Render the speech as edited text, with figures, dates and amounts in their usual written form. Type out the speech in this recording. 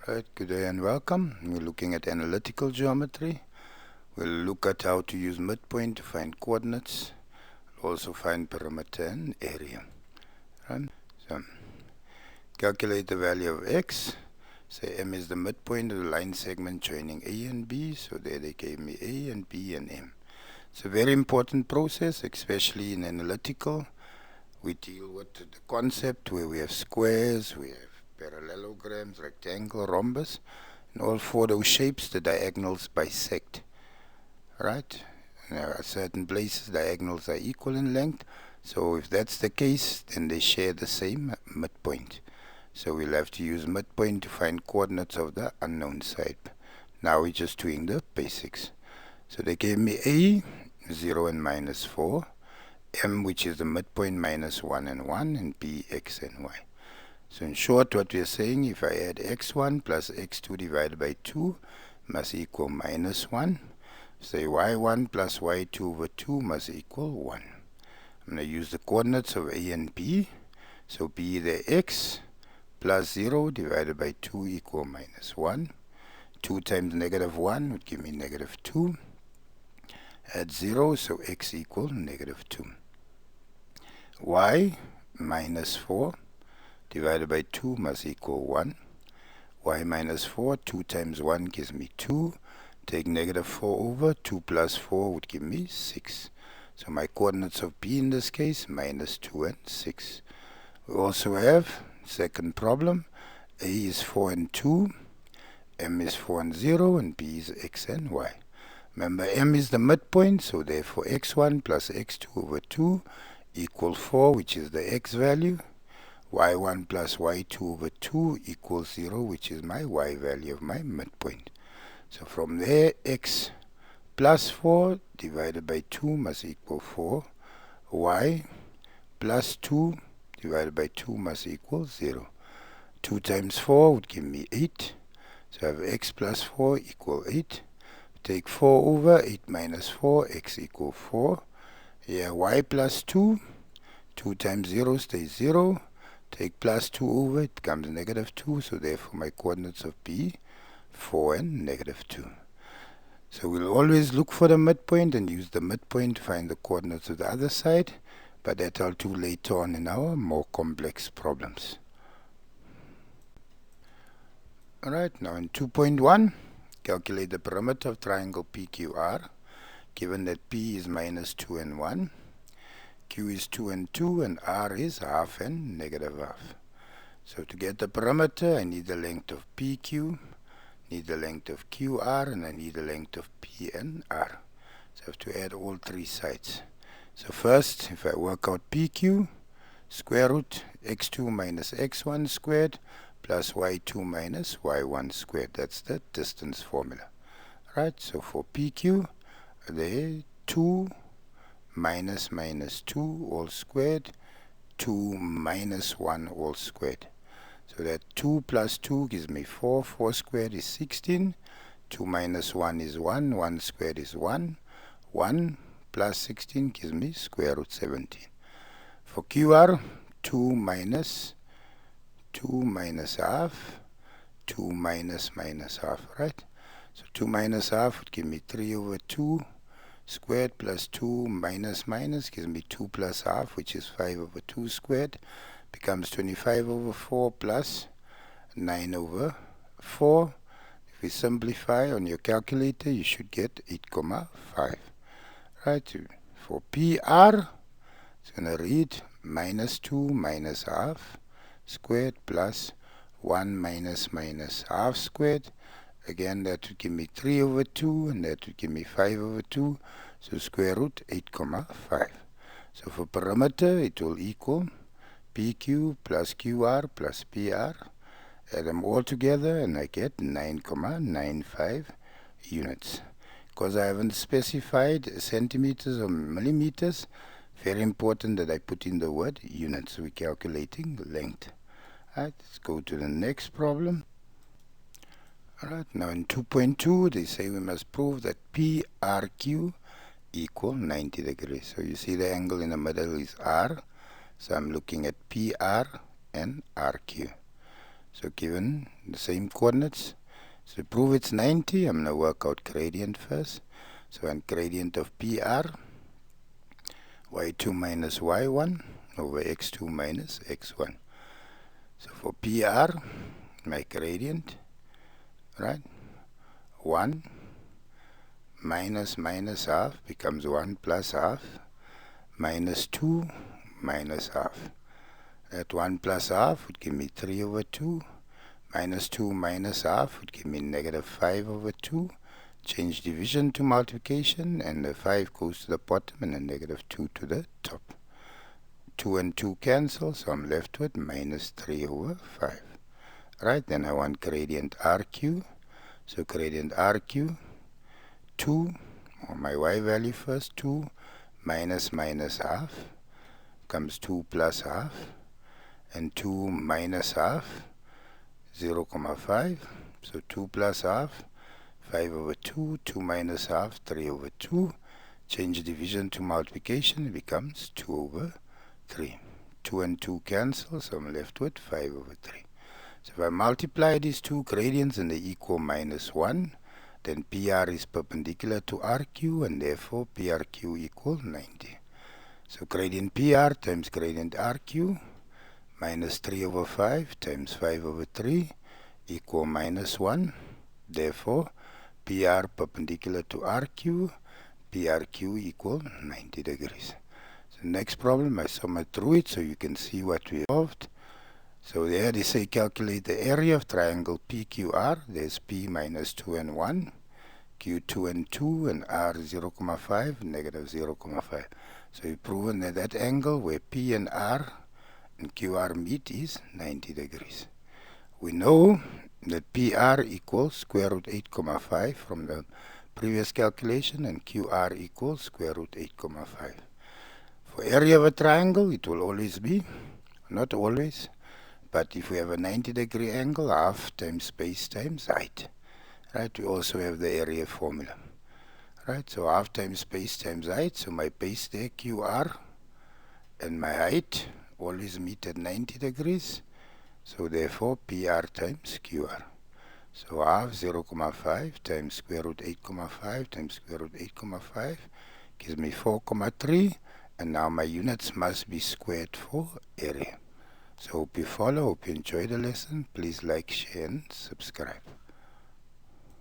Right, good day and welcome. We're looking at analytical geometry. We'll look at how to use midpoint to find coordinates, also find perimeter and area. Right? So, calculate the value of x. Say m is the midpoint of the line segment joining A and B. So there they gave me A and B and M. It's a very important process, especially in analytical. We deal with the concept where we have squares, we have parallelograms, rectangle, rhombus. In all four of those shapes, the diagonals bisect. Right? There are certain places diagonals are equal in length. So if that's the case, then they share the same midpoint. So we'll have to use midpoint to find coordinates of the unknown side. Now we're just doing the basics. So they gave me A, 0 and minus 4. M, which is the midpoint, minus 1 and 1, and B, x and y. So in short, what we are saying, if I add x1 plus x2 divided by 2 must equal minus 1. Say y1 plus y2 over 2 must equal 1. I'm going to use the coordinates of A and B. So B, the x, plus 0 divided by 2 equal minus 1. 2 times negative 1 would give me negative 2. Add 0, so x equal negative 2. Y minus 4 divided by 2 must equal 1. Y minus 4, 2 times 1 gives me 2. Take negative 4 over, 2 plus 4 would give me 6. So my coordinates of B in this case, minus 2 and 6. We also have, second problem, A is 4 and 2, M is 4 and 0, and B is x and y. Remember, M is the midpoint, so therefore x1 plus x2 over 2 equals 4, which is the x value. Y1 plus y2 over 2 equals 0, which is my y value of my midpoint. So from there, x plus 4 divided by 2 must equal 4. Y plus 2 divided by 2 must equal 0. 2 times 4 would give me 8. So I have x plus 4 equal 8. Take 4 over, 8 minus 4, x equals 4. Here, y plus 2. 2 times 0 stays 0. Take plus 2 over, it becomes negative 2. So therefore my coordinates of B, 4 and negative 2. So we'll always look for the midpoint and use the midpoint to find the coordinates of the other side. But that I'll do later on in our more complex problems. Alright, now in 2.1, calculate the perimeter of triangle PQR, given that P is minus 2 and 1, Q is 2 and 2, and R is half and negative half. So to get the perimeter, I need the length of PQ, need the length of QR, and I need the length of P and R. So I have to add all three sides. So first, if I work out PQ, square root x2 minus x1 squared plus y2 minus y1 squared. That's the distance formula. Right, so for PQ, there 2 minus minus 2 all squared, 2 minus 1 all squared. So that 2 plus 2 gives me 4, 4 squared is 16, 2 minus 1 is 1, 1 squared is 1, 1 plus 16 gives me square root 17. For QR, 2 minus half, 2 minus half, right? So 2 minus half would give me 3 over 2 squared plus 2 minus minus gives me 2 plus half, which is 5 over 2 squared, becomes 25 over 4 plus 9 over 4. If we simplify on your calculator, you should get 8,5. Right, for PR, it's going to read minus 2 minus half squared plus 1 minus half squared. Again, that would give me 3 over 2, and that would give me 5 over 2. So square root 8,5. So for perimeter, it will equal PQ plus QR plus PR. Add them all together, and I get 9,95 units. Because I haven't specified centimeters or millimeters, very important that I put in the word units. We're calculating length. Alright, let's go to the next problem. Alright, now in 2.2, they say we must prove that PRQ equal 90 degrees. So you see the angle in the middle is R. So I'm looking at PR and RQ. So given the same coordinates, so to prove it's 90, I'm going to work out gradient first. So on gradient of PR, y2 minus y1 over x2 minus x1. So for PR, my gradient, right, 1 minus minus half becomes 1 plus half, minus 2 minus half. That 1 plus half would give me 3 over 2. Minus 2 minus half would give me negative 5 over 2. Change division to multiplication, and the 5 goes to the bottom and the negative 2 to the top. 2 and 2 cancel, so I'm left with minus 3 over 5. Right, then I want gradient RQ. So gradient RQ, 2, or my y value first, 2 minus minus half comes 2 plus half, and 2 minus half, 0,5. So 2 plus half, 5 over 2, 2 minus half, 3 over 2. Change division to multiplication, it becomes 2 over 3. 2 and 2 cancel, so I'm left with 5 over 3. So if I multiply these two gradients and they equal minus 1, then PR is perpendicular to RQ, and therefore PRQ equals 90. So gradient PR times gradient RQ minus 3 over 5 times 5 over 3 equal minus 1. Therefore, PR perpendicular to RQ, PRQ equal 90 degrees. So next problem, I sum through it so you can see what we solved. So there they say calculate the area of triangle PQR. There's P minus 2 and 1, Q 2 and 2, and R 0,5, negative 0,5. So we've proven that that angle where P and R and QR meet is 90 degrees. We know that PR equals square root 8,5 from the previous calculation, and QR equals square root 8,5. For area of a triangle, it will always be, not always, but if we have a 90-degree angle, half times base times height. Right, we also have the area formula. Right, so half times base times height, so my base there, QR, and my height always meet at 90 degrees. So therefore, PR times QR. So half 0,5 times square root 8,5 times square root 8,5 gives me 4,3. And now my units must be squared for area. So hope you follow, hope you enjoy the lesson. Please like, share, and subscribe.